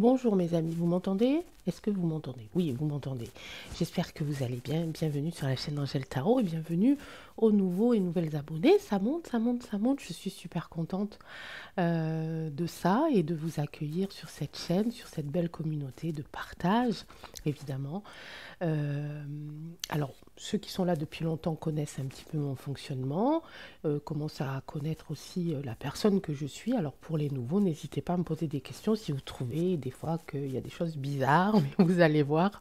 Bonjour mes amis, vous m'entendez? Est-ce que vous m'entendez? Oui, vous m'entendez. J'espère que vous allez bien. Bienvenue sur la chaîne Angèle Tarot et bienvenue aux nouveaux et nouvelles abonnés. Ça monte, ça monte, ça monte. Je suis super contente de ça et de vous accueillir sur cette chaîne, sur cette belle communauté de partage, évidemment. Euh, alors, ceux qui sont là depuis longtemps connaissent un petit peu mon fonctionnement, commencent à connaître aussi la personne que je suis. Alors, pour les nouveaux, n'hésitez pas à me poser des questions si vous trouvez des fois qu'il y a des choses bizarres, mais vous allez voir,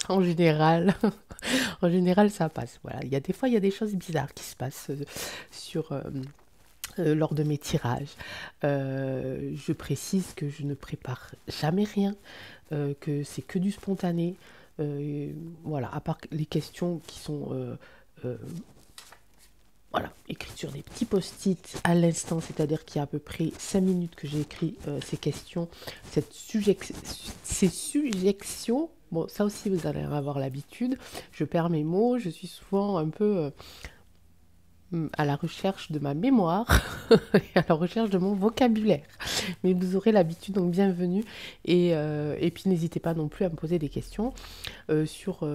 en général, en général, ça passe. Voilà, il y a des fois, il y a des choses bizarres qui se passent sur... lors de mes tirages. Je précise que je ne prépare jamais rien, que c'est que du spontané. Voilà, à part les questions qui sont euh, voilà, écrites sur des petits post-it à l'instant, c'est-à-dire qu'il y a à peu près 5 minutes que j'ai écrit ces questions, ces sujections. Bon, ça aussi, vous allez avoir l'habitude. Je perds mes mots, je suis souvent un peu à la recherche de ma mémoire et à la recherche de mon vocabulaire. Mais vous aurez l'habitude, donc bienvenue. Et puis n'hésitez pas non plus à me poser des questions sur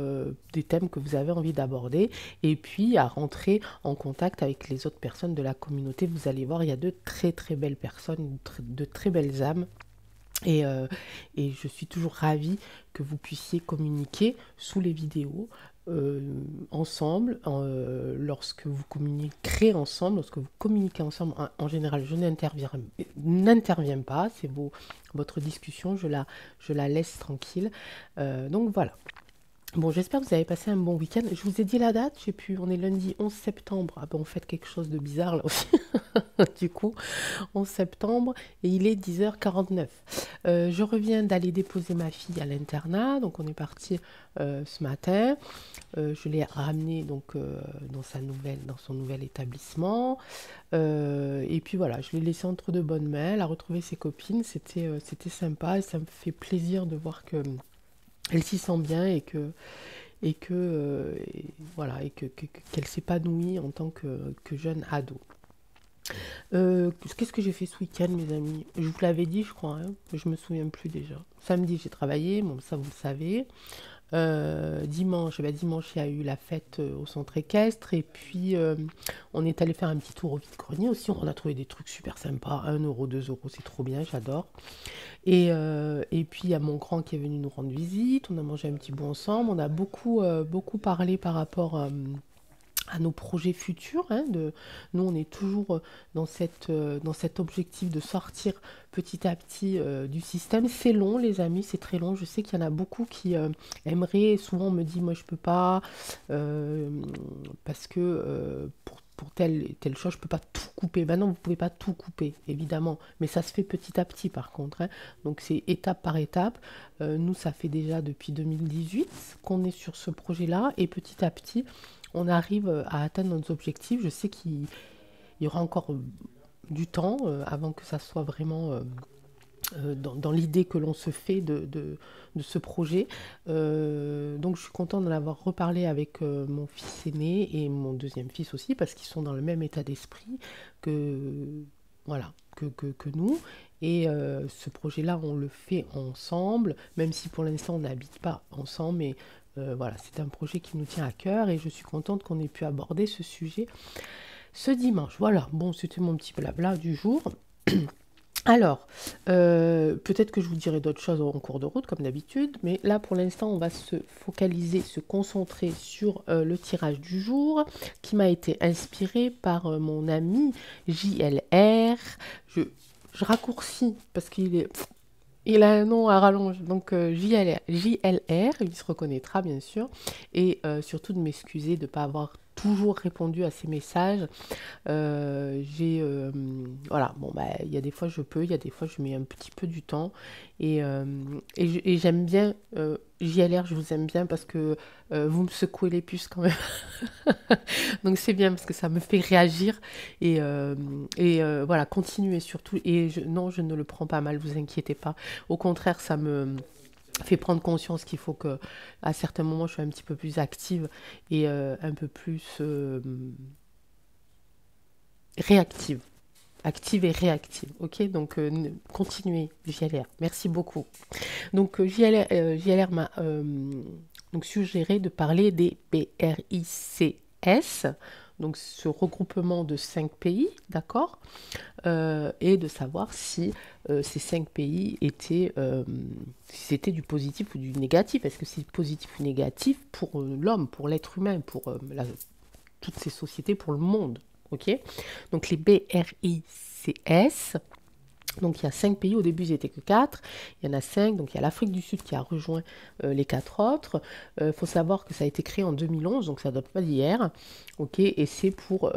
des thèmes que vous avez envie d'aborder et puis à rentrer en contact avec les autres personnes de la communauté. Vous allez voir, il y a de très très belles personnes, de très belles âmes. Et, euh, et je suis toujours ravie que vous puissiez communiquer sous les vidéos euh, ensemble, lorsque vous communiquerez ensemble, lorsque vous communiquez ensemble. En général, je n'interviens pas, c'est votre discussion, je la laisse tranquille. Donc voilà. Bon, j'espère que vous avez passé un bon week-end. Je vous ai dit la date, je sais plus, on est lundi 11 septembre. Ah bon, on fait quelque chose de bizarre là aussi. Du coup, 11 septembre et il est 10h49. Je reviens d'aller déposer ma fille à l'internat, donc on est parti ce matin. Je l'ai ramenée donc dans son nouvel établissement. Et puis voilà, je l'ai laissée entre de bonnes mains. Elle a retrouvé ses copines, c'était sympa et ça me fait plaisir de voir que elle s'y sent bien et voilà qu'elle s'épanouit en tant que jeune ado. Qu'est-ce que j'ai fait ce week-end, mes amis? Je vous l'avais dit, je crois, hein, mais je me souviens plus déjà. Samedi, j'ai travaillé, bon, ça vous le savez. Dimanche, il y a eu la fête au centre équestre. Et puis, on est allé faire un petit tour au vide-grenier aussi. On a trouvé des trucs super sympas. 1 euro, 2 euros, c'est trop bien, j'adore. Et puis, il y a mon grand qui est venu nous rendre visite. On a mangé un petit bout ensemble. On a beaucoup parlé par rapport à nos projets futurs. Hein, nous, on est toujours dans cet objectif de sortir petit à petit du système. C'est long, les amis, c'est très long. Je sais qu'il y en a beaucoup qui aimeraient. Souvent, on me dit, moi, je peux pas, euh, parce que pour telle chose, je peux pas tout couper. Ben non, vous pouvez pas tout couper, évidemment. Mais ça se fait petit à petit, par contre. Hein. Donc, c'est étape par étape. Nous, ça fait déjà depuis 2018 qu'on est sur ce projet-là. Et petit à petit, on arrive à atteindre nos objectifs. Je sais qu'il y aura encore du temps avant que ça soit vraiment dans l'idée que l'on se fait de ce projet. Donc je suis contente d'en avoir reparlé avec mon fils aîné et mon deuxième fils aussi, parce qu'ils sont dans le même état d'esprit que, voilà, que nous. Et ce projet-là, on le fait ensemble, même si pour l'instant on n'habite pas ensemble, mais voilà, c'est un projet qui nous tient à cœur et je suis contente qu'on ait pu aborder ce sujet ce dimanche. Voilà, bon, c'était mon petit blabla du jour. Alors, peut-être que je vous dirai d'autres choses en cours de route, comme d'habitude, mais là, pour l'instant, on va se focaliser, se concentrer sur le tirage du jour, qui m'a été inspiré par mon ami JLR. Je, je raccourcis, parce il a un nom à rallonge, donc JLR, il se reconnaîtra bien sûr, et surtout de m'excuser de ne pas avoir toujours répondu à ses messages. Voilà, bon, bah, il y a des fois je peux, il y a des fois je mets un petit peu du temps. Et j'aime bien, JLR, je vous aime bien parce que vous me secouez les puces quand même. Donc c'est bien parce que ça me fait réagir. Voilà, continuez surtout. Non, je ne le prends pas mal, vous inquiétez pas. Au contraire, ça me fait prendre conscience qu'il faut que, à certains moments, je sois un petit peu plus active et un peu plus réactive. active et réactive. Ok, donc continuez, JLR. Merci beaucoup. Donc JLR m'a donc suggéré de parler des BRICS, donc ce regroupement de 5 pays, d'accord, et de savoir si ces 5 pays étaient, si c'était du positif ou du négatif. Est-ce que c'est positif ou négatif pour l'homme, pour l'être humain, pour toutes ces sociétés, pour le monde. Ok, donc les BRICS, donc il y a 5 pays, au début ils n'étaient que 4, il y en a 5, donc il y a l'Afrique du Sud qui a rejoint les 4 autres. Il faut savoir que ça a été créé en 2011, donc ça ne date pas d'hier, ok, et c'est pour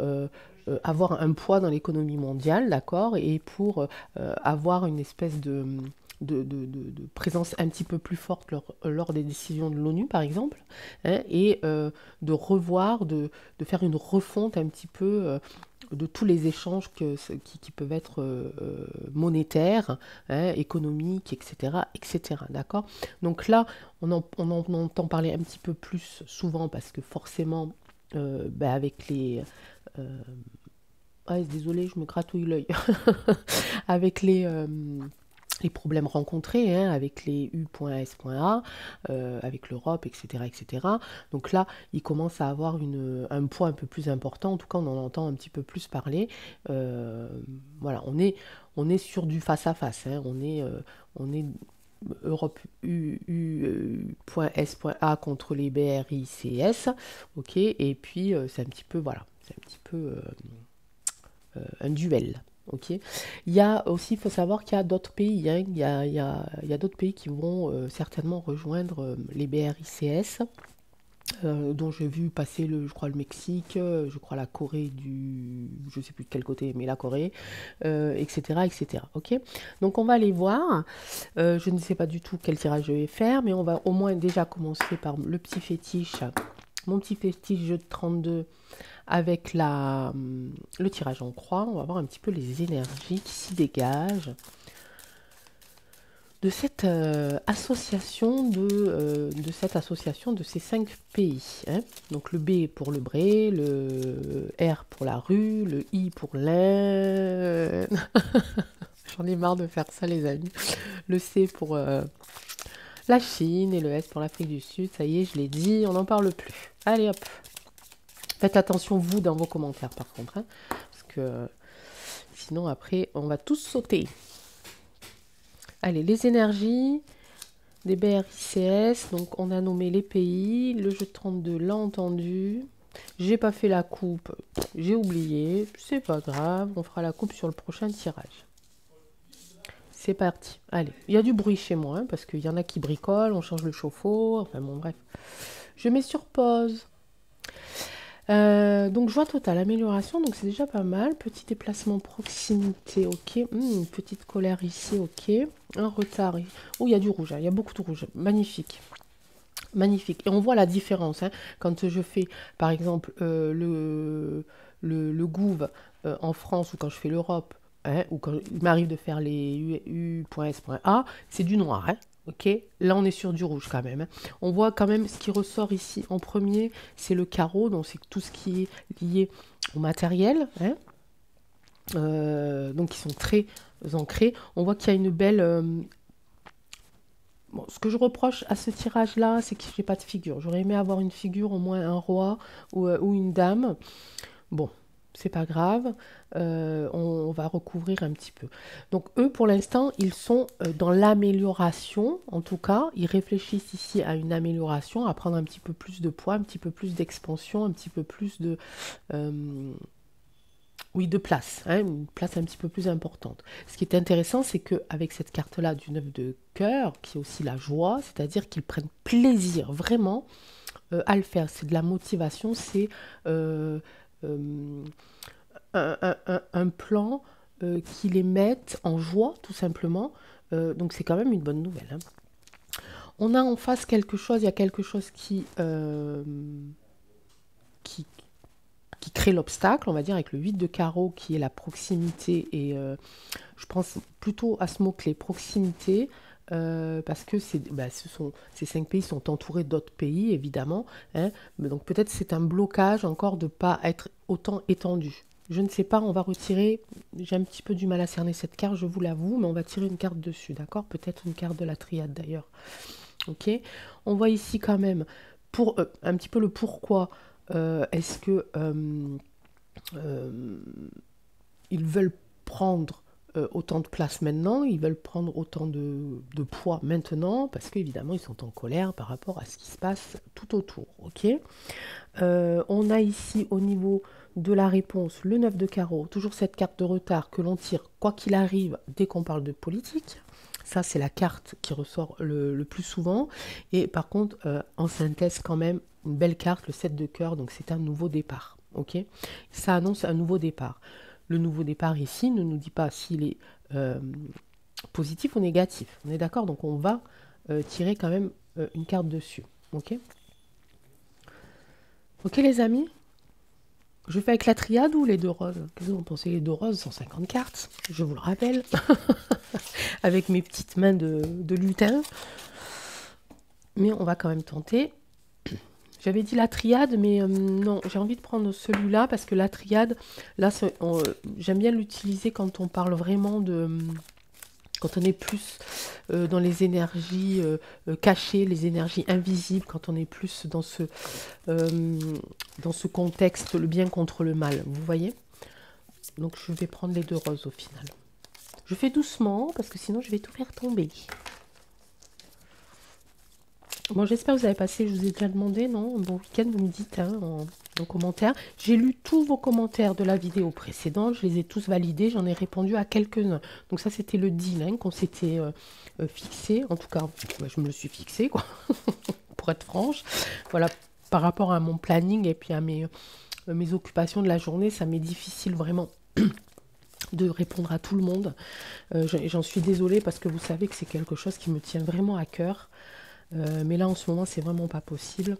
avoir un poids dans l'économie mondiale, d'accord, et pour avoir une espèce de présence un petit peu plus forte lors des décisions de l'ONU, par exemple, hein, et de revoir, de faire une refonte un petit peu de tous les échanges qui peuvent être monétaires, hein, économiques, etc., etc. D'accord. Donc là, on en entend parler un petit peu plus souvent parce que forcément, avec les... désolé, je me gratouille l'œil. Avec les problèmes rencontrés, hein, avec les U.S.A, avec l'Europe, etc., etc. Donc là, il commence à avoir un poids un peu plus important. En tout cas, on en entend un petit peu plus parler. Voilà, on est sur du face-à-face. Hein. On est Europe U.S.A contre les BRICS. Ok, et puis c'est un petit peu, voilà, c'est un petit peu un duel. Ok. Il y a aussi, il faut savoir qu'il y a d'autres pays, hein. Il y a d'autres pays qui vont certainement rejoindre les BRICS, dont j'ai vu passer, je crois, le Mexique, je crois la Corée je sais plus de quel côté, mais la Corée, etc., etc. Ok. Donc on va aller voir. Je ne sais pas du tout quel tirage je vais faire, mais on va au moins déjà commencer par le petit fétiche, mon petit fétiche jeu de 32 avec le tirage en croix. On va voir un petit peu les énergies qui s'y dégagent de cette association de ces 5 pays. Hein. Donc le B pour le Bré, le R pour la rue, le I pour l'Inde. J'en ai marre de faire ça, les amis. Le C pour la Chine et le S pour l'Afrique du Sud. Ça y est, je l'ai dit, on n'en parle plus. Allez hop. Faites attention, vous, dans vos commentaires, par contre. Hein, parce que sinon, après, on va tous sauter. Allez, les énergies des BRICS. Donc, on a nommé les pays. Le jeu de 32 l'a entendu. J'ai pas fait la coupe. J'ai oublié. C'est pas grave. On fera la coupe sur le prochain tirage. C'est parti. Allez, il y a du bruit chez moi. Hein, parce qu'il y en a qui bricolent. On change le chauffe-eau. Enfin, bon, bref. Je mets sur pause. Donc joie totale, amélioration, donc c'est déjà pas mal. Petit déplacement proximité, ok. Une petite colère ici, ok. Un retard. Oh, il y a du rouge, hein. Il y a beaucoup de rouge. Magnifique. Magnifique. Et on voit la différence. Hein, quand je fais, par exemple, le Gouv en France ou quand je fais l'Europe, hein, ou quand il m'arrive de faire les U.S.A, c'est du noir. Hein. Ok, là on est sur du rouge quand même. Hein. On voit quand même ce qui ressort ici en premier, c'est le carreau, donc c'est tout ce qui est lié au matériel. Hein. Donc ils sont très ancrés. On voit qu'il y a une belle... Bon, ce que je reproche à ce tirage-là, c'est que j'ai pas de figure. J'aurais aimé avoir une figure, au moins un roi ou une dame. Bon, c'est pas grave, on va recouvrir un petit peu. Donc eux, pour l'instant, ils sont dans l'amélioration, en tout cas, ils réfléchissent ici à une amélioration, à prendre un petit peu plus de poids, un petit peu plus d'expansion, un petit peu plus de... oui, de place, hein, une place un petit peu plus importante. Ce qui est intéressant, c'est qu'avec cette carte-là du 9 de cœur, qui est aussi la joie, c'est-à-dire qu'ils prennent plaisir vraiment à le faire. C'est de la motivation, c'est... un plan qui les mette en joie, tout simplement. Donc c'est quand même une bonne nouvelle. Hein. On a en face quelque chose, il y a quelque chose qui, qui crée l'obstacle, on va dire, avec le 8 de carreau qui est la proximité. Et je pense plutôt à ce mot-clé, proximité. Parce que ces 5 pays sont entourés d'autres pays, évidemment. Hein, mais donc peut-être c'est un blocage encore de ne pas être autant étendu. Je ne sais pas, on va retirer. J'ai un petit peu du mal à cerner cette carte, je vous l'avoue, mais on va tirer une carte dessus, d'accord? Peut-être une carte de la triade d'ailleurs. Ok? On voit ici quand même pour un petit peu le pourquoi est-ce que ils veulent prendre autant de place maintenant, ils veulent prendre autant de poids maintenant, parce qu'évidemment, ils sont en colère par rapport à ce qui se passe tout autour. Ok. On a ici, au niveau de la réponse, le 9 de carreau, toujours cette carte de retard que l'on tire, quoi qu'il arrive, dès qu'on parle de politique. Ça, c'est la carte qui ressort le plus souvent. Et par contre, en synthèse, quand même, une belle carte, le 7 de cœur, donc c'est un nouveau départ. Ok. Ça annonce un nouveau départ. Le nouveau départ ici ne nous dit pas s'il est positif ou négatif. On est d'accord? Donc on va tirer quand même une carte dessus. Ok? Ok les amis? Je fais avec la triade ou les deux roses? Qu'est-ce que vous pensez? Les deux roses, 150 cartes, je vous le rappelle. Avec mes petites mains de lutin. Mais on va quand même tenter. J'avais dit la triade, mais non, j'ai envie de prendre celui-là parce que la triade, là, j'aime bien l'utiliser quand on parle vraiment de... Quand on est plus dans les énergies cachées, les énergies invisibles, quand on est plus dans ce contexte, le bien contre le mal, vous voyez? Donc je vais prendre les deux roses au final. Je fais doucement parce que sinon je vais tout faire tomber. Bon, j'espère que vous avez passé, je vous ai déjà demandé, non? Un bon week-end, vous me dites hein, en commentaire. J'ai lu tous vos commentaires de la vidéo précédente, je les ai tous validés, j'en ai répondu à quelques-uns. Donc ça, c'était le deal hein, qu'on s'était fixé. En tout cas, ouais, je me le suis fixé, quoi, pour être franche. Voilà, par rapport à mon planning et puis à mes occupations de la journée, ça m'est difficile vraiment de répondre à tout le monde. J'en suis désolée parce que vous savez que c'est quelque chose qui me tient vraiment à cœur. Mais là, en ce moment, c'est vraiment pas possible.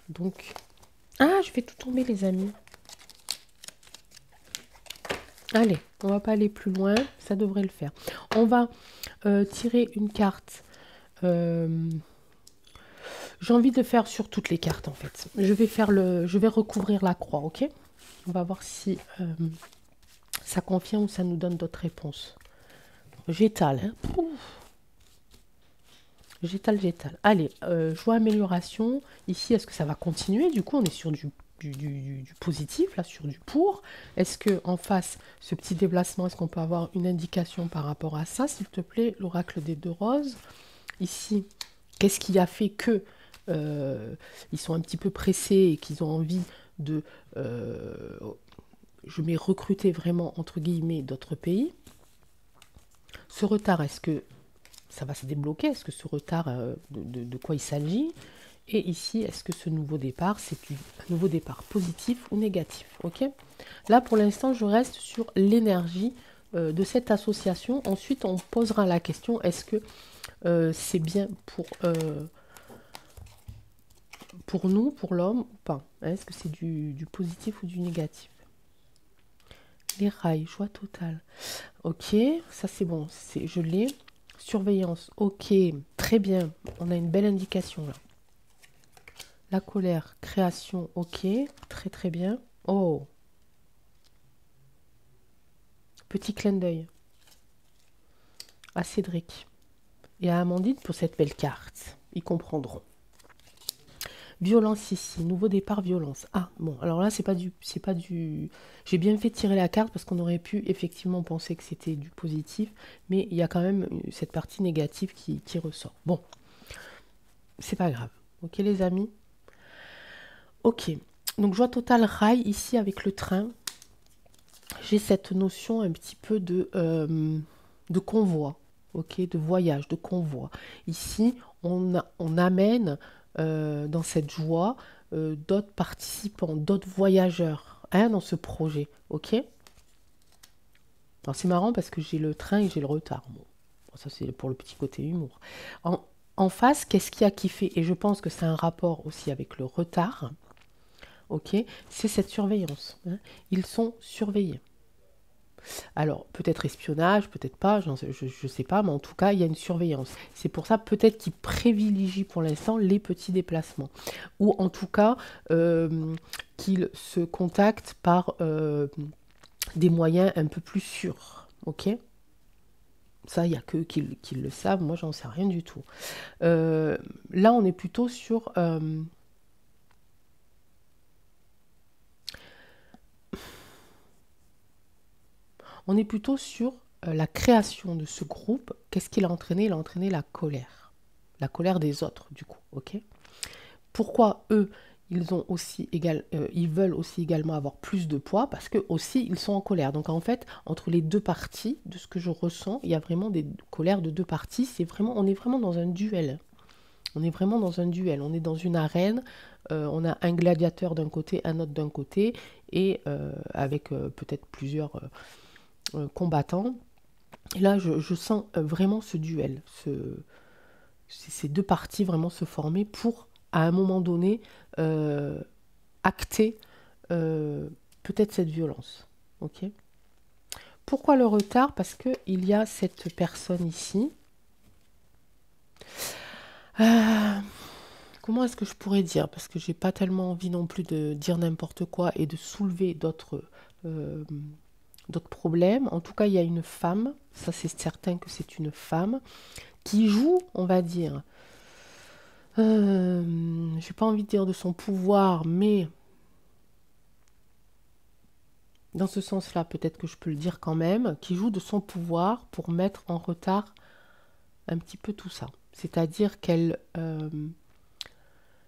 Donc... Ah, je fais tout tomber, les amis. Allez, on va pas aller plus loin. Ça devrait le faire. On va tirer une carte. J'ai envie de faire sur toutes les cartes, en fait. Je vais recouvrir la croix, ok? On va voir si ça confirme ou ça nous donne d'autres réponses. J'étale, hein? J'étale. Allez, joie amélioration. Ici, est-ce que ça va continuer? Du coup, on est sur du positif, là, sur du pour. Est-ce que en face, ce petit déplacement, est-ce qu'on peut avoir une indication par rapport à ça, s'il te plaît? L'oracle des deux roses. Ici, qu'est-ce qui a fait que ils sont un petit peu pressés et qu'ils ont envie de... je mets recruter vraiment, entre guillemets, d'autres pays. Ce retard, est-ce que ça va se débloquer? Est-ce que ce retard, de quoi il s'agit? Et ici, est-ce que ce nouveau départ, c'est un nouveau départ positif ou négatif? Ok. Là, pour l'instant, je reste sur l'énergie de cette association. Ensuite, on posera la question, est-ce que c'est bien pour nous, pour l'homme ou pas? Est-ce que c'est du positif ou du négatif? Les rails, joie totale. Ok, ça c'est bon, je l'ai. Surveillance, ok, très bien. On a une belle indication là. La colère, création, ok, très très bien. Oh, petit clin d'œil à Cédric et à Amandine pour cette belle carte. Ils comprendront. Violence ici, nouveau départ, violence. Ah, bon, alors là, c'est pas du... J'ai bien fait tirer la carte parce qu'on aurait pu effectivement penser que c'était du positif, mais il y a quand même cette partie négative qui ressort. Bon, c'est pas grave. Ok, les amis? Ok, donc joie totale rail ici avec le train. J'ai cette notion un petit peu de convoi, ok, de voyage, de convoi. Ici, on amène dans cette joie d'autres participants, d'autres voyageurs hein, dans ce projet, ok. Alors c'est marrant parce que j'ai le train et j'ai le retard. Bon, ça c'est pour le petit côté humour. En face, qu'est-ce qui a kiffé? Et je pense que c'est un rapport aussi avec le retard, ok, c'est cette surveillance. Hein. Ils sont surveillés. Alors, peut-être espionnage, peut-être pas, je ne sais pas, mais en tout cas, il y a une surveillance. C'est pour ça, peut-être qu'il privilégie pour l'instant les petits déplacements. Ou en tout cas, qu'il se contacte par des moyens un peu plus sûrs. Ok? Ça, il n'y a que qui le savent, moi, j'en sais rien du tout. Là, on est plutôt sur... on est plutôt sur la création de ce groupe. Qu'est-ce qu'il a entraîné? Il a entraîné la colère. La colère des autres, du coup. Ok? Pourquoi eux, ils veulent aussi également avoir plus de poids? Parce que aussi, ils sont en colère. Donc en fait, entre les deux parties, de ce que je ressens, il y a vraiment des colères de deux parties. On est vraiment dans un duel. On est vraiment dans un duel. On est dans une arène. On a un gladiateur d'un côté, un autre d'un côté, et avec peut-être plusieurs combattants. Et là, je sens vraiment ce duel, ces deux parties vraiment se former pour, à un moment donné, acter peut-être cette violence. Ok? Pourquoi le retard? Parce qu'il y a cette personne ici. Comment est-ce que je pourrais dire? Parce que j'ai pas tellement envie non plus de dire n'importe quoi et de soulever d'autres problèmes. En tout cas, il y a une femme, ça c'est certain que c'est une femme, qui joue, on va dire, j'ai pas envie de dire de son pouvoir, mais dans ce sens-là, peut-être que je peux le dire quand même, qui joue de son pouvoir pour mettre en retard un petit peu tout ça. C'est-à-dire qu'elle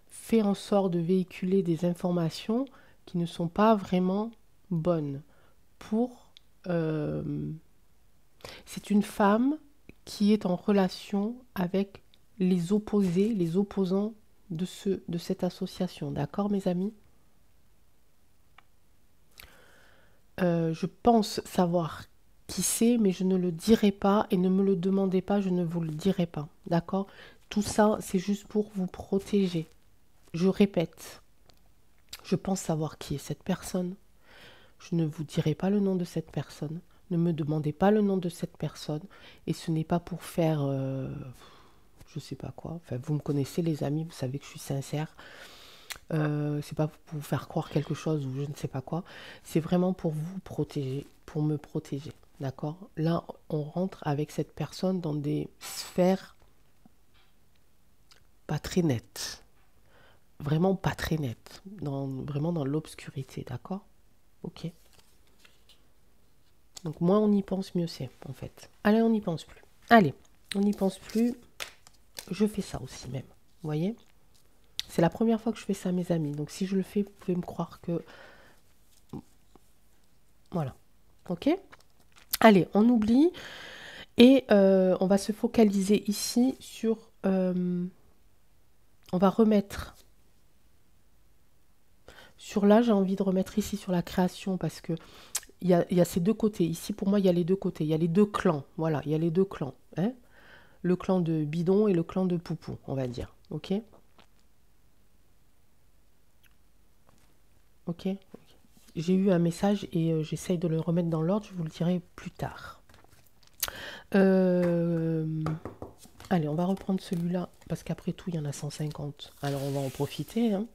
fait en sorte de véhiculer des informations qui ne sont pas vraiment bonnes pour... c'est une femme qui est en relation avec les opposés, les opposants de cette association. D'accord, mes amis? Je pense savoir qui c'est, mais je ne le dirai pas et ne me le demandez pas, je ne vous le dirai pas. D'accord? Tout ça, c'est juste pour vous protéger. Je répète, je pense savoir qui est cette personne. Je ne vous dirai pas le nom de cette personne. Ne me demandez pas le nom de cette personne. Et ce n'est pas pour faire... je sais pas quoi. Enfin, vous me connaissez les amis, vous savez que je suis sincère. C'est pas pour vous faire croire quelque chose ou je ne sais pas quoi. C'est vraiment pour vous protéger, pour me protéger. D'accord? Là, on rentre avec cette personne dans des sphères pas très nettes. Vraiment pas très nettes. Vraiment dans l'obscurité. D'accord? Ok. Donc moins on y pense, mieux c'est, en fait. Allez, on n'y pense plus. Allez, on n'y pense plus. Je fais ça aussi même. Vous voyez? C'est la première fois que je fais ça à mes amis. Donc si je le fais, vous pouvez me croire que... Voilà. Ok? Allez, on oublie. Et on va se focaliser ici sur... on va remettre... Sur là, j'ai envie de remettre ici sur la création parce que il y a ces deux côtés. Ici, pour moi, il y a les deux côtés. Il y a les deux clans. Voilà, il y a les deux clans. Hein, le clan de Bidon et le clan de Poupou, on va dire. Ok? Ok? J'ai eu un message et j'essaye de le remettre dans l'ordre. Je vous le dirai plus tard. Allez, on va reprendre celui-là parce qu'après tout, il y en a 150. Alors, on va en profiter. Hein.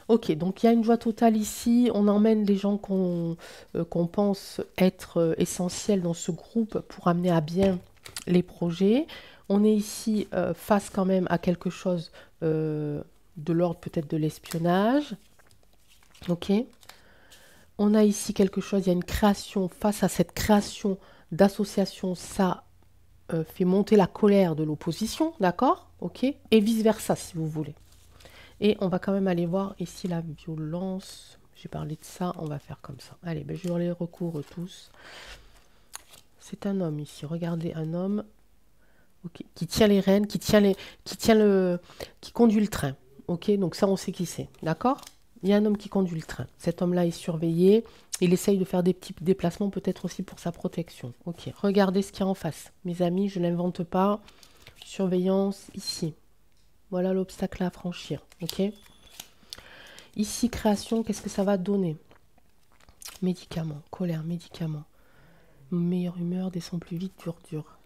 Ok, donc il y a une joie totale ici. On emmène les gens qu'on pense être essentiels dans ce groupe pour amener à bien les projets. On est ici face quand même à quelque chose de l'ordre peut-être de l'espionnage. Ok. On a ici quelque chose, il y a une création. Face à cette création d'association, ça fait monter la colère de l'opposition, d'accord? Ok. Et vice-versa, si vous voulez. Et on va quand même aller voir ici la violence. J'ai parlé de ça, on va faire comme ça. Allez, ben, je les recouvre tous. C'est un homme ici. Regardez, un homme qui tient les rênes, qui conduit le train. Ok, donc ça, on sait qui c'est. D'accord? Il y a un homme qui conduit le train. Cet homme-là est surveillé. Il essaye de faire des petits déplacements, peut-être aussi pour sa protection. Ok, regardez ce qu'il y a en face. Mes amis, je ne l'invente pas. Surveillance ici. Voilà l'obstacle à franchir. Ok. Ici, création, qu'est-ce que ça va donner? Médicaments, colère, médicaments. Meilleure humeur, descend plus vite, dur.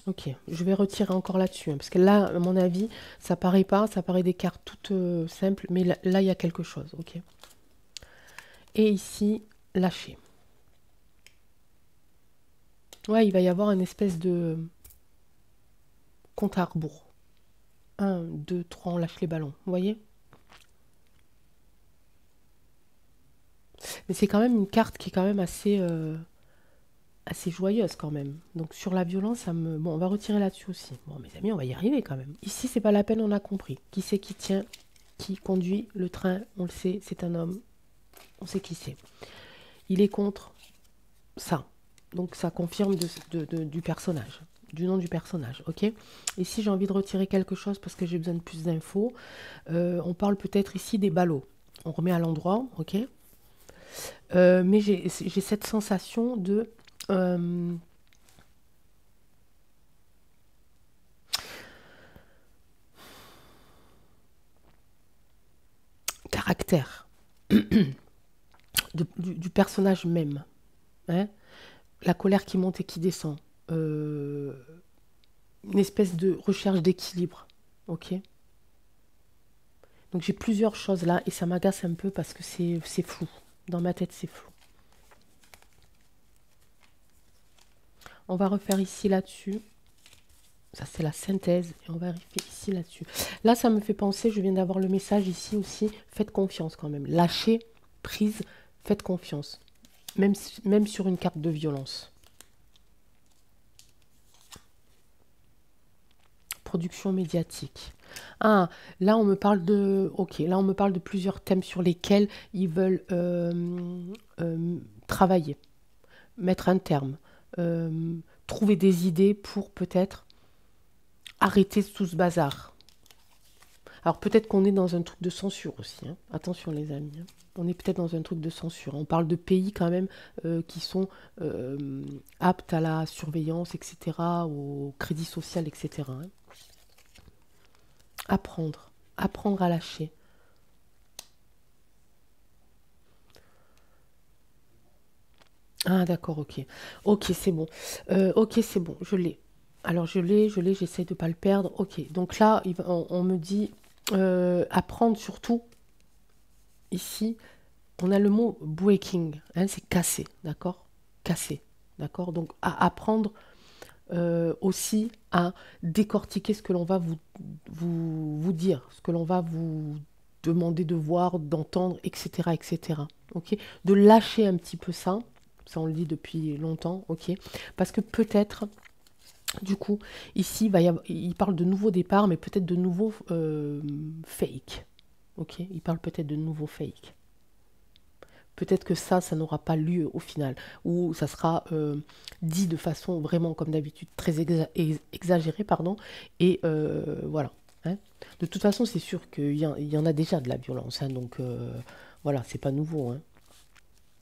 Ok, je vais retirer encore là-dessus, hein, parce que là, à mon avis, ça paraît pas, ça paraît des cartes toutes simples, mais là, il y a quelque chose, ok. Et ici, lâcher. Ouais, il va y avoir une espèce de compte à rebours. 1, 2, 3, on lâche les ballons, vous voyez. Mais c'est quand même une carte qui est quand même assez joyeuse quand même. Donc sur la violence, ça me... Bon, on va retirer là-dessus aussi. Bon, mes amis, on va y arriver quand même. Ici, c'est pas la peine, on a compris. Qui c'est qui tient, qui conduit le train, on le sait, c'est un homme. On sait qui c'est. Il est contre ça. Donc ça confirme du personnage, du nom du personnage, ok. Ici, j'ai envie de retirer quelque chose parce que j'ai besoin de plus d'infos. On parle peut-être ici des ballots. On remet à l'endroit, ok. Mais j'ai cette sensation de... caractère du personnage même. Hein, la colère qui monte et qui descend. Euh, une espèce de recherche d'équilibre. Ok. Donc j'ai plusieurs choses là et ça m'agace un peu parce que c'est flou. Dans ma tête, c'est flou. On va refaire ici là-dessus. Ça, c'est la synthèse. Et on va vérifier ici là-dessus. Là, ça me fait penser, je viens d'avoir le message ici aussi. Faites confiance quand même. Lâchez prise, faites confiance. Même sur une carte de violence. Production médiatique. Ah, là on me parle de... Ok, là on me parle de plusieurs thèmes sur lesquels ils veulent travailler, mettre un terme, trouver des idées pour peut-être arrêter tout ce bazar. Alors peut-être qu'on est dans un truc de censure aussi, hein. Attention les amis, hein. On est peut-être dans un truc de censure. On parle de pays quand même qui sont aptes à la surveillance, etc., au crédit social, etc., hein. Apprendre à lâcher. Ah d'accord, ok. Ok, c'est bon. Ok, c'est bon, je l'ai. Alors j'essaie de ne pas le perdre. Ok, donc là, on me dit apprendre surtout, ici, on a le mot breaking, hein, c'est casser, d'accord. Casser, d'accord. Donc à apprendre aussi à décortiquer ce que l'on va vous dire, ce que l'on va vous demander de voir, d'entendre, etc., etc. Ok, de lâcher un petit peu ça. Ça, on le dit depuis longtemps, ok. Parce que peut-être, du coup, ici, il parle de nouveaux départs, mais peut-être de nouveaux fake. Ok, il parle peut-être de nouveaux fake. Peut-être que ça n'aura pas lieu au final, ou ça sera dit de façon vraiment, comme d'habitude, très exagérée, pardon, et voilà, hein. De toute façon, c'est sûr qu'il y en a déjà de la violence, hein, donc voilà, c'est pas nouveau, hein.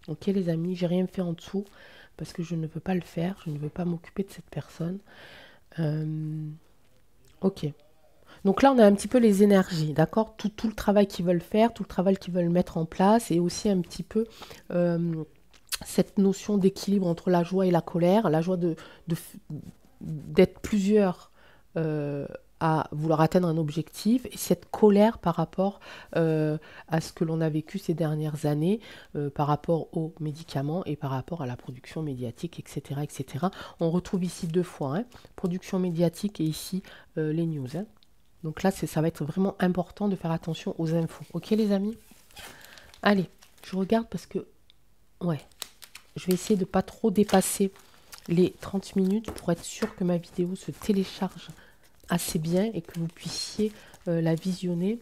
Ok les amis, j'ai rien fait en dessous, parce que je ne veux pas le faire, je ne veux pas m'occuper de cette personne. Euh, ok. Donc là, on a un petit peu les énergies, d'accord, tout le travail qu'ils veulent faire, tout le travail qu'ils veulent mettre en place, et aussi un petit peu cette notion d'équilibre entre la joie et la colère, la joie d'être plusieurs euh, à vouloir atteindre un objectif, et cette colère par rapport à ce que l'on a vécu ces dernières années, par rapport aux médicaments et par rapport à la production médiatique, etc. etc. On retrouve ici deux fois, hein, production médiatique et ici les news, hein. Donc là, ça va être vraiment important de faire attention aux infos. Ok les amis? Allez, je regarde parce que... Ouais, je vais essayer de pas trop dépasser les 30 minutes pour être sûr que ma vidéo se télécharge assez bien et que vous puissiez la visionner.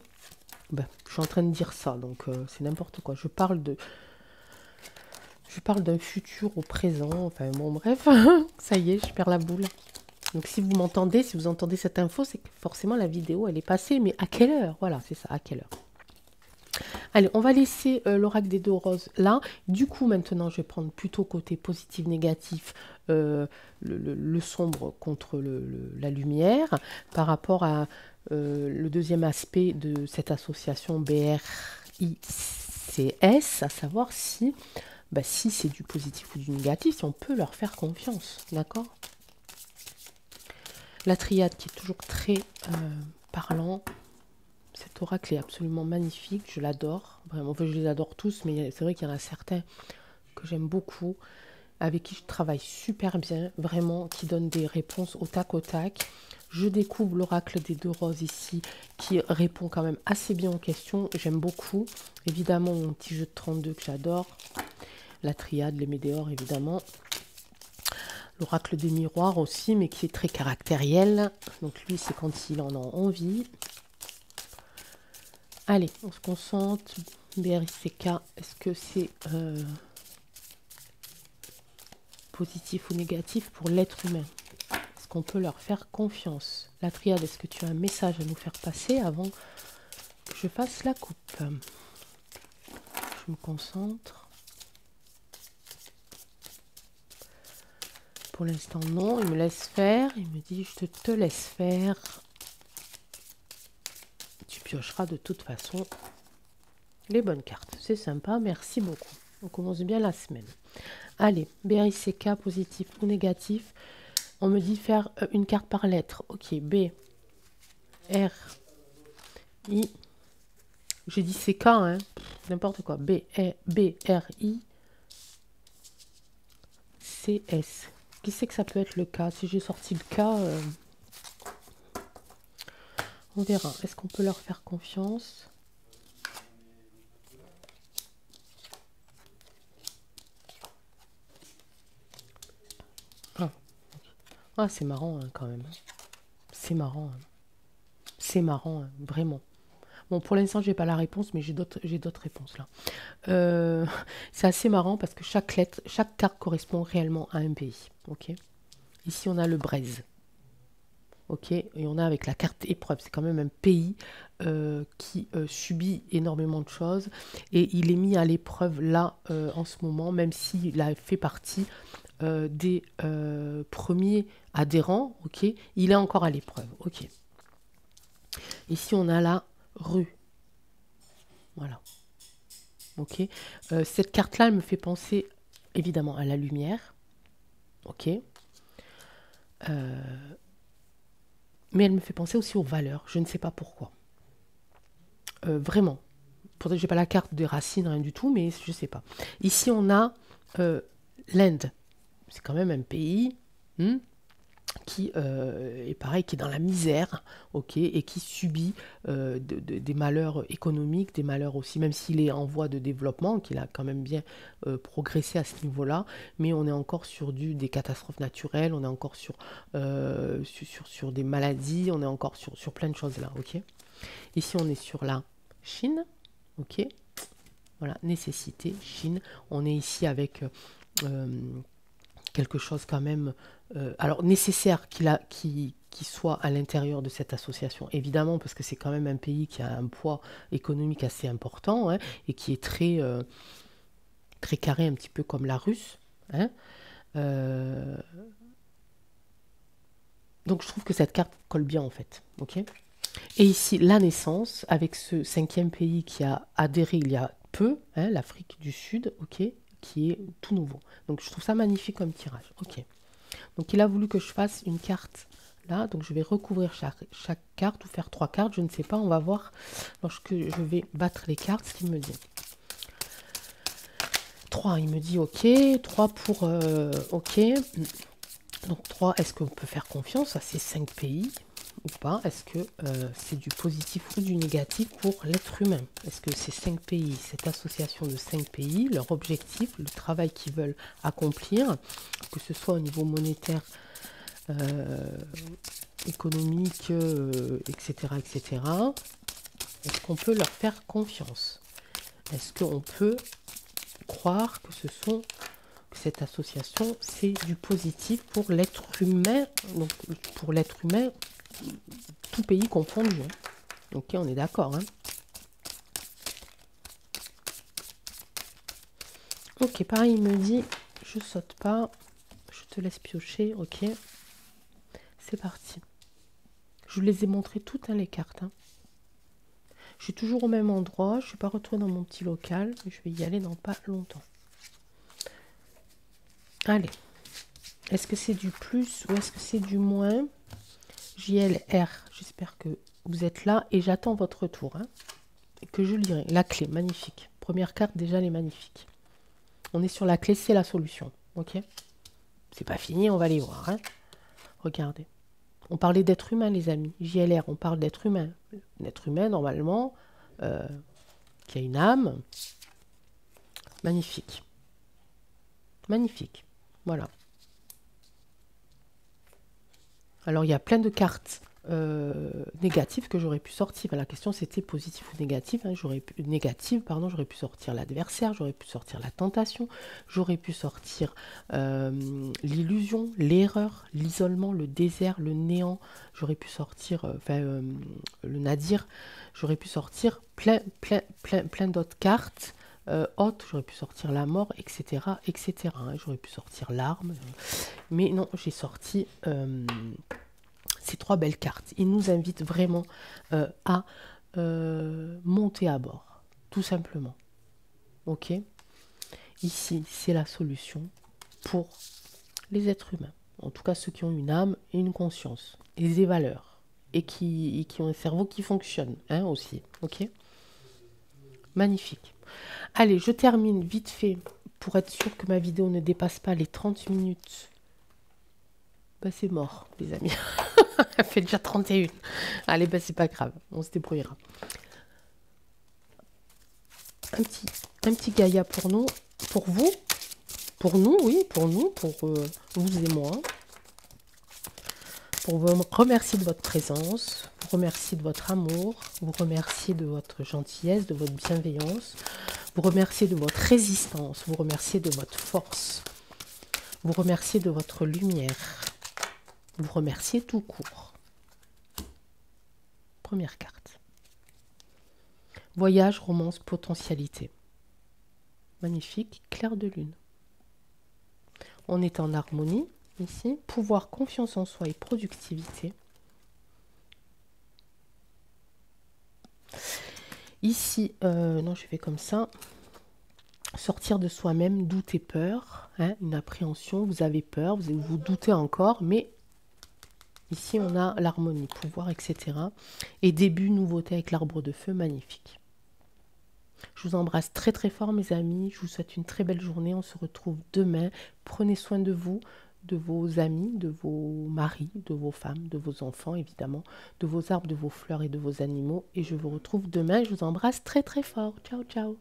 Ben, je suis en train de dire ça, donc c'est n'importe quoi. Je parle d'un futur au présent. Enfin bon, bref, ça y est, je perds la boule. Donc si vous m'entendez, si vous entendez cette info, c'est que forcément la vidéo elle est passée. Mais à quelle heure? Voilà, c'est ça, à quelle heure? Allez, on va laisser l'oracle des deux roses là. Du coup, maintenant, je vais prendre plutôt côté positif, négatif, le sombre contre la lumière, par rapport à le deuxième aspect de cette association BR B-R-I-C-S, à savoir si, si c'est du positif ou du négatif, si on peut leur faire confiance, d'accord? La triade qui est toujours très parlant. Cet oracle est absolument magnifique, je l'adore. Vraiment, enfin, je les adore tous, mais c'est vrai qu'il y en a certains que j'aime beaucoup, avec qui je travaille super bien, vraiment, qui donnent des réponses au tac au tac. Je découvre l'oracle des deux roses ici, qui répond quand même assez bien aux questions. J'aime beaucoup. Évidemment, mon petit jeu de 32 que j'adore. La triade, les météores, évidemment. L'oracle des miroirs aussi, mais qui est très caractériel. Donc lui, c'est quand il en a envie. Allez, on se concentre. BRICK, est-ce que c'est positif ou négatif pour l'être humain? Est-ce qu'on peut leur faire confiance? La triade, est-ce que tu as un message à nous faire passer avant que je fasse la coupe? Je me concentre. Pour l'instant, non. Il me laisse faire. Il me dit, je te laisse faire. Tu piocheras de toute façon les bonnes cartes. C'est sympa. Merci beaucoup. On commence bien la semaine. Allez, BRICK, positif ou négatif. On me dit faire une carte par lettre. Ok, B, R, I. J'ai dit CK, hein. N'importe quoi. B, R, I, C, S. Qui c'est que ça peut être le cas? Si j'ai sorti le cas, on verra. Est-ce qu'on peut leur faire confiance? Ah, c'est marrant hein, quand même. C'est marrant. Hein. C'est marrant, hein, vraiment. Bon, pour l'instant, je n'ai pas la réponse, mais j'ai d'autres réponses là. C'est assez marrant parce que chaque lettre, chaque carte correspond réellement à un pays. Ok. Ici, on a le Brésil. Ok. Et on a avec la carte épreuve. C'est quand même un pays qui subit énormément de choses. Et il est mis à l'épreuve là, en ce moment, même s'il a fait partie des premiers adhérents. Ok. Il est encore à l'épreuve. Ok. Ici, on a la rue. Voilà. Ok. Cette carte-là, elle me fait penser évidemment à la lumière. Ok. Mais elle me fait penser aussi aux valeurs. Je ne sais pas pourquoi. Vraiment. Pourtant, j'ai pas la carte des racines, rien du tout, mais je sais pas. Ici, on a l'Inde. C'est quand même un pays. Qui est pareil, qui est dans la misère, ok, et qui subit des malheurs économiques, des malheurs aussi, même s'il est en voie de développement, qu'il a quand même bien progressé à ce niveau-là, mais on est encore sur des catastrophes naturelles, on est encore sur des maladies, on est encore sur plein de choses là, ok. Ici, on est sur la Chine, ok. Voilà, nécessité, Chine. On est ici avec quelque chose quand même, alors nécessaire qu'il soit à l'intérieur de cette association, évidemment, parce que c'est quand même un pays qui a un poids économique assez important, hein, et qui est très, très carré, un petit peu comme la Russe. Hein. Donc je trouve que cette carte colle bien en fait. Ok. Et ici, la naissance, avec ce 5e pays qui a adhéré il y a peu, hein, l'Afrique du Sud, ok, qui est tout nouveau. Donc je trouve ça magnifique comme tirage. Ok. Donc il a voulu que je fasse une carte là, donc je vais recouvrir chaque carte ou faire 3 cartes, je ne sais pas, on va voir lorsque je vais battre les cartes ce qu'il me dit. 3, il me dit ok, 3 pour ok. Donc 3, est-ce qu'on peut faire confiance à ces 5 pays ou pas? Est-ce que c'est du positif ou du négatif pour l'être humain? Est-ce que ces 5 pays, cette association de 5 pays, leur objectif, le travail qu'ils veulent accomplir, que ce soit au niveau monétaire, économique, etc., etc., est-ce qu'on peut leur faire confiance? Est-ce qu'on peut croire que cette association, c'est du positif pour l'être humain, donc pour l'être humain, tout pays confondu. Hein. Ok, on est d'accord. Hein. Ok, pareil, il me dit, je saute pas, je te laisse piocher, ok. C'est parti. Je vous les ai montrées toutes, hein, les cartes. Hein. Je suis toujours au même endroit. Je ne suis pas retournée dans mon petit local. Mais je vais y aller dans pas longtemps. Allez. Est-ce que c'est du plus ou est-ce que c'est du moins? JLR. J'espère que vous êtes là. Et j'attends votre tour. Hein, et que je lirai. La clé. Magnifique. Première carte, déjà, elle est magnifique. On est sur la clé. C'est la solution. Ok? C'est pas fini. On va aller voir. Hein. Regardez. On parlait d'être humain, les amis. JLR, on parle d'être humain. L'être humain, normalement, qui a une âme. Magnifique. Magnifique. Voilà. Alors, il y a plein de cartes négatives que j'aurais pu sortir. La question, c'était positif ou négatif. Hein. Négative, pardon, j'aurais pu sortir l'adversaire, j'aurais pu sortir la tentation, j'aurais pu sortir l'illusion, l'erreur, l'isolement, le désert, le néant. J'aurais pu sortir le nadir. J'aurais pu sortir plein d'autres cartes. Haute, j'aurais pu sortir la mort, etc. etc. Hein. J'aurais pu sortir l'arme. Mais non, j'ai sorti ces 3 belles cartes. Ils nous invitent vraiment à monter à bord, tout simplement. Ok? Ici, c'est la solution pour les êtres humains. En tout cas, ceux qui ont une âme et une conscience, et des valeurs, et qui ont un cerveau qui fonctionne, hein, aussi. Ok? Magnifique. Allez, je termine vite fait pour être sûr que ma vidéo ne dépasse pas les 30 minutes. Bah, c'est mort, les amis. Elle fait déjà 31. Allez, bah, c'est pas grave. On se débrouillera. Un petit Gaïa pour nous. Pour vous. Pour nous, oui. Pour nous. Pour vous et moi. Pour vous remercier de votre présence. Vous remercier de votre amour. Vous remercier de votre gentillesse, de votre bienveillance. Vous remercier de votre résistance. Vous remercier de votre force. Vous remercier de votre lumière. Vous remercier tout court. Première carte. Voyage, romance, potentialité. Magnifique, clair de lune. On est en harmonie ici. Pouvoir, confiance en soi et productivité. Ici, non, je fais comme ça. Sortir de soi-même, doute et peur. Hein, une appréhension, vous avez peur, vous doutez encore, mais ici, on a l'harmonie, pouvoir, etc. Et début, nouveauté avec l'arbre de feu, magnifique. Je vous embrasse très très fort, mes amis. Je vous souhaite une très belle journée. On se retrouve demain. Prenez soin de vous, de vos amis, de vos maris, de vos femmes, de vos enfants, évidemment, de vos arbres, de vos fleurs et de vos animaux. Et je vous retrouve demain. Je vous embrasse très très fort. Ciao, ciao.